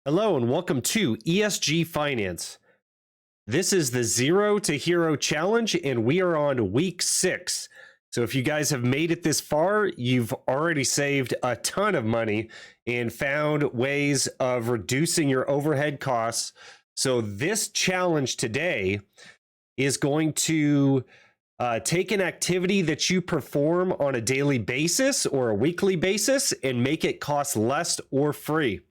Hello and welcome to ESG Finance. This is the Zero to Hero Challenge and we are on week 6. So if you guys have made it this far, you've already saved a ton of money and found ways of reducing your overhead costs. So this challenge today is going to take an activity that you perform on a daily basis or a weekly basis and make it cost less or free.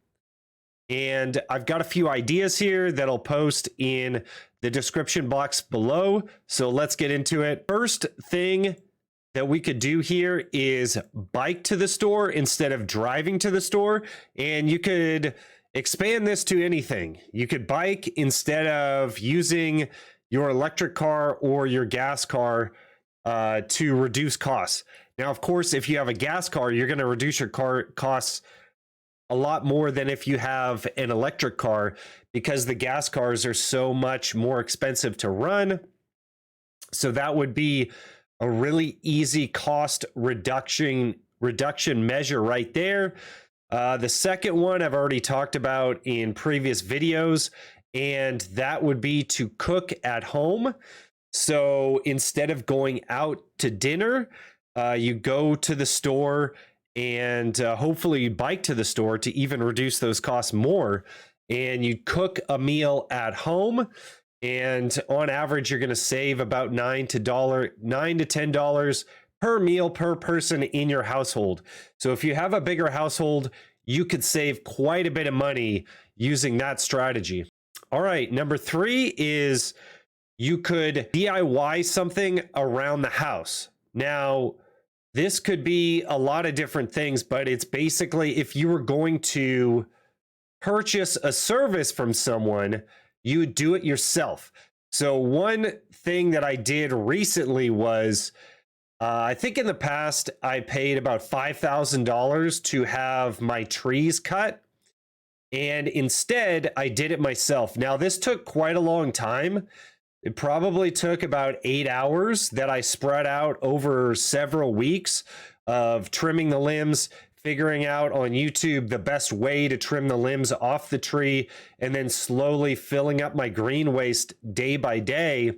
And I've got a few ideas here that I'll post in the description box below. So let's get into it. First thing that we could do here is bike to the store instead of driving to the store. And you could expand this to anything. You could bike instead of using your electric car or your gas car to reduce costs. Now, of course, if you have a gas car, you're going to reduce your car costs a lot more than if you have an electric car because the gas cars are so much more expensive to run. So that would be a really easy cost reduction measure right there. The second one I've already talked about in previous videos, and that would be to cook at home. So instead of going out to dinner, you go to the store and hopefully you bike to the store to even reduce those costs more. And you cook a meal at home. And on average, you're going to save about $9 to $10 per meal per person in your household. So if you have a bigger household, you could save quite a bit of money using that strategy. All right, number 3 is you could DIY something around the house. Now, this could be a lot of different things, but it's basically if you were going to purchase a service from someone, you would do it yourself. So one thing that I did recently was, I think in the past, I paid about $5,000 to have my trees cut. And instead, I did it myself. Now, this took quite a long time. It probably took about 8 hours that I spread out over several weeks of trimming the limbs, figuring out on YouTube the best way to trim the limbs off the tree, and then slowly filling up my green waste day by day.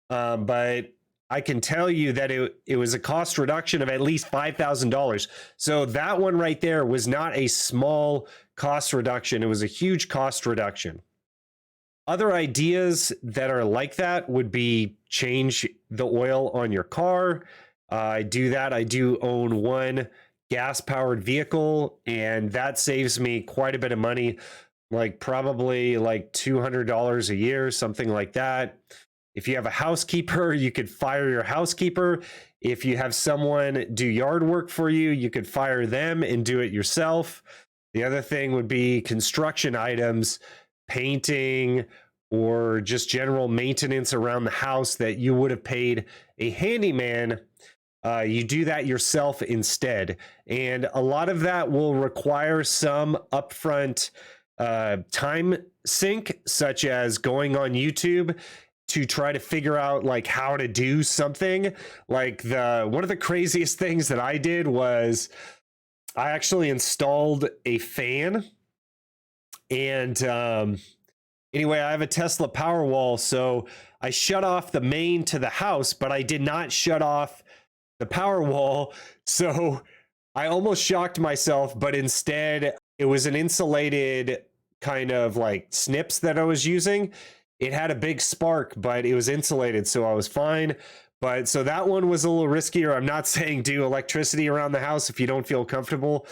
But I can tell you that it was a cost reduction of at least $5,000. So that one right there was not a small cost reduction. It was a huge cost reduction. Other ideas that are like that would be change the oil on your car. I do that. I do own one gas-powered vehicle, and that saves me quite a bit of money, like probably like $200 a year, something like that. If you have a housekeeper, you could fire your housekeeper. If you have someone do yard work for you, you could fire them and do it yourself. The other thing would be construction items, painting, or just general maintenance around the house that you would have paid a handyman. You do that yourself instead. And a lot of that will require some upfront time sink, such as going on YouTube to try to figure out like how to do something. Like one of the craziest things that I did was I actually installed a fan. And anyway, I have a Tesla Powerwall, so I shut off the main to the house, but I did not shut off the Powerwall. So I almost shocked myself, but instead it was an insulated kind of like snips that I was using. It had a big spark, but it was insulated, so I was fine. But so that one was a little riskier. I'm not saying do electricity around the house if you don't feel comfortable.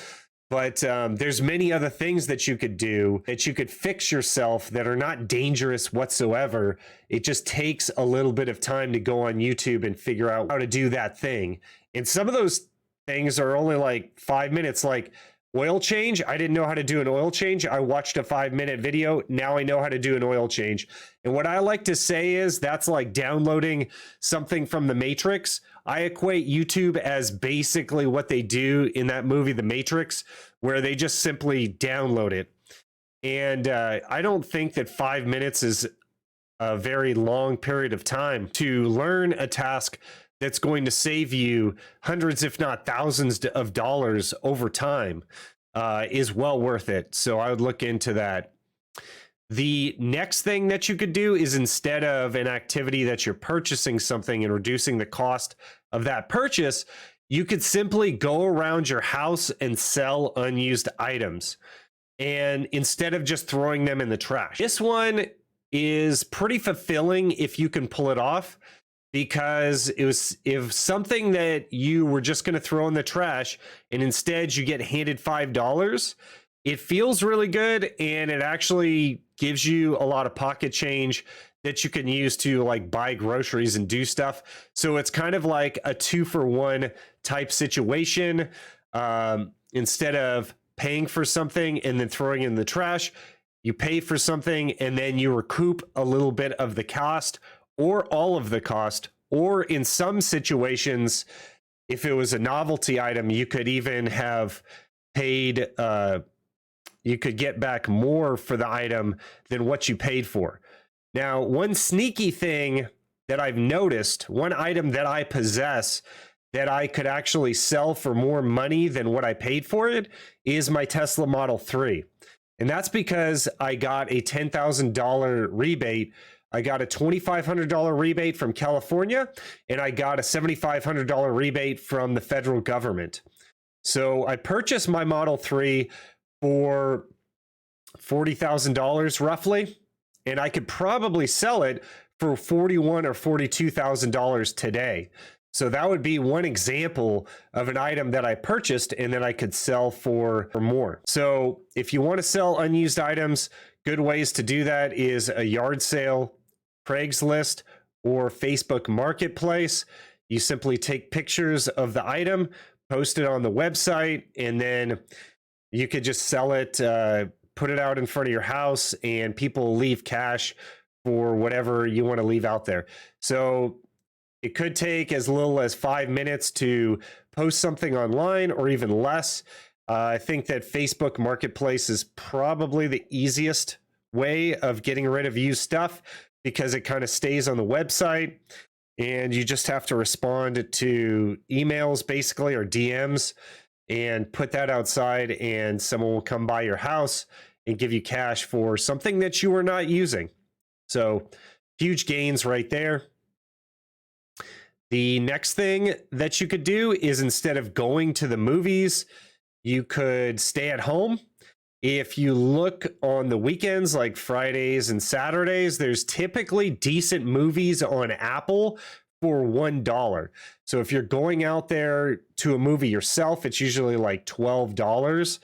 But there's many other things that you could do, that you could fix yourself that are not dangerous whatsoever. It just takes a little bit of time to go on YouTube and figure out how to do that thing. And some of those things are only like 5 minutes, like oil change. I didn't know how to do an oil change. I watched a 5-minute video. Now I know how to do an oil change. And what I like to say is that's like downloading something from the Matrix. I equate YouTube as basically what they do in that movie, The Matrix, where they just simply download it. And I don't think that 5 minutes is a very long period of time to learn a task that's going to save you hundreds, if not thousands of dollars over time is well worth it. So I would look into that. The next thing that you could do is, instead of an activity that you're purchasing something and reducing the cost of that purchase, you could simply go around your house and sell unused items. And instead of just throwing them in the trash, this one is pretty fulfilling if you can pull it off, because if something that you were just going to throw in the trash and instead you get handed $5, it feels really good, and it actually gives you a lot of pocket change that you can use to like buy groceries and do stuff. So it's kind of like a 2-for-1 type situation. Instead of paying for something and then throwing it in the trash, you pay for something and then you recoup a little bit of the cost or all of the cost. Or in some situations, if it was a novelty item, you could even have paid, you could get back more for the item than what you paid for. Now, one sneaky thing that I've noticed, one item that I possess that I could actually sell for more money than what I paid for it, is my Tesla Model 3. And that's because I got a $10,000 rebate. I got a $2,500 rebate from California, and I got a $7,500 rebate from the federal government. So I purchased my Model 3 for $40,000 roughly, and I could probably sell it for $41,000 or $42,000 today. So that would be one example of an item that I purchased and then I could sell for more. So if you want to sell unused items, good ways to do that is a yard sale, Craiglist, or Facebook Marketplace. You simply take pictures of the item, post it on the website, and then you could just sell it, put it out in front of your house, and people leave cash for whatever you want to leave out there. So it could take as little as 5 minutes to post something online, or even less. I think that Facebook Marketplace is probably the easiest way of getting rid of used stuff, because it kind of stays on the website and you just have to respond to emails basically, or DMs, and put that outside, and someone will come by your house and give you cash for something that you are not using. So huge gains right there. The next thing that you could do is, instead of going to the movies, you could stay at home. If you look on the weekends, like Fridays and Saturdays, there's typically decent movies on Apple for $1. So if you're going out there to a movie yourself, it's usually like $12.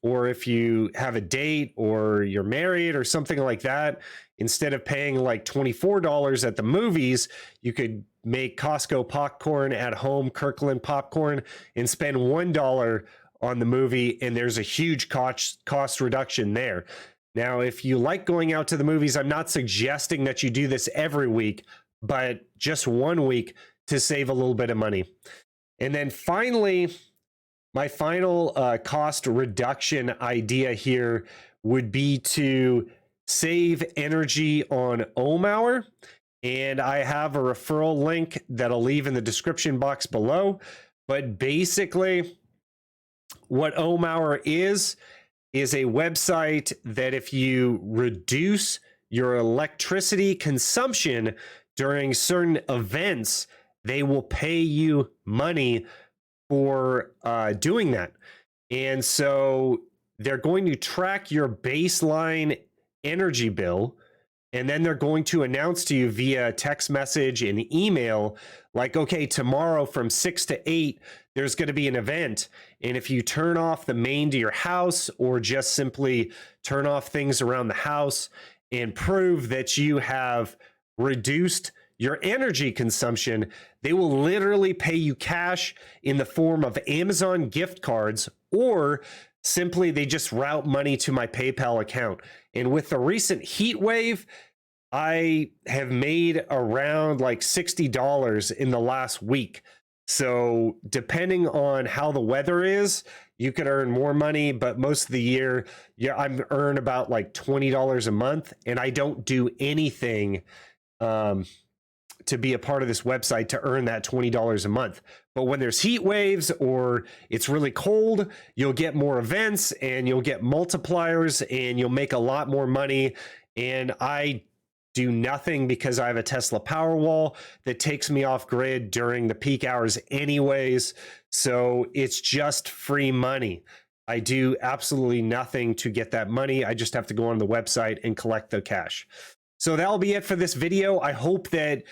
Or if you have a date or you're married or something like that, instead of paying like $24 at the movies, you could make Costco popcorn at home, Kirkland popcorn, and spend $1 on the movie, and there's a huge cost reduction there. Now, if you like going out to the movies, I'm not suggesting that you do this every week, but just 1 week to save a little bit of money. And then finally, my final cost reduction idea here would be to save energy on Ohm Hour. And I have a referral link that I'll leave in the description box below. But basically, what Ohm Hour is a website that if you reduce your electricity consumption during certain events, they will pay you money for doing that. And so they're going to track your baseline energy bill, and then they're going to announce to you via text message and email, like, okay, tomorrow from 6 to 8, there's going to be an event. And if you turn off the main to your house, or just simply turn off things around the house and prove that you have reduced your energy consumption, they will literally pay you cash in the form of Amazon gift cards, or simply they just route money to my PayPal account. And with the recent heat wave, I have made around like $60 in the last week. So depending on how the weather is, you could earn more money, but most of the year, I earn about like $20 a month, and I don't do anything to be a part of this website to earn that $20 a month. But when there's heat waves or it's really cold, you'll get more events and you'll get multipliers and you'll make a lot more money. And I do nothing because I have a Tesla Powerwall that takes me off grid during the peak hours anyways. So it's just free money. I do absolutely nothing to get that money. I just have to go on the website and collect the cash. So that'll be it for this video. I hope that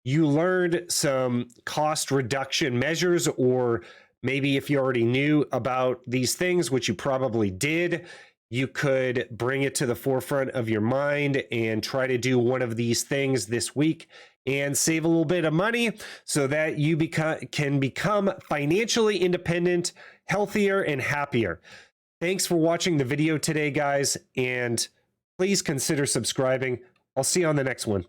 you learned some cost reduction measures, or maybe if you already knew about these things, which you probably did, you could bring it to the forefront of your mind and try to do one of these things this week and save a little bit of money so that you can become financially independent, healthier, and happier. Thanks for watching the video today, guys, and please consider subscribing. I'll see you on the next one.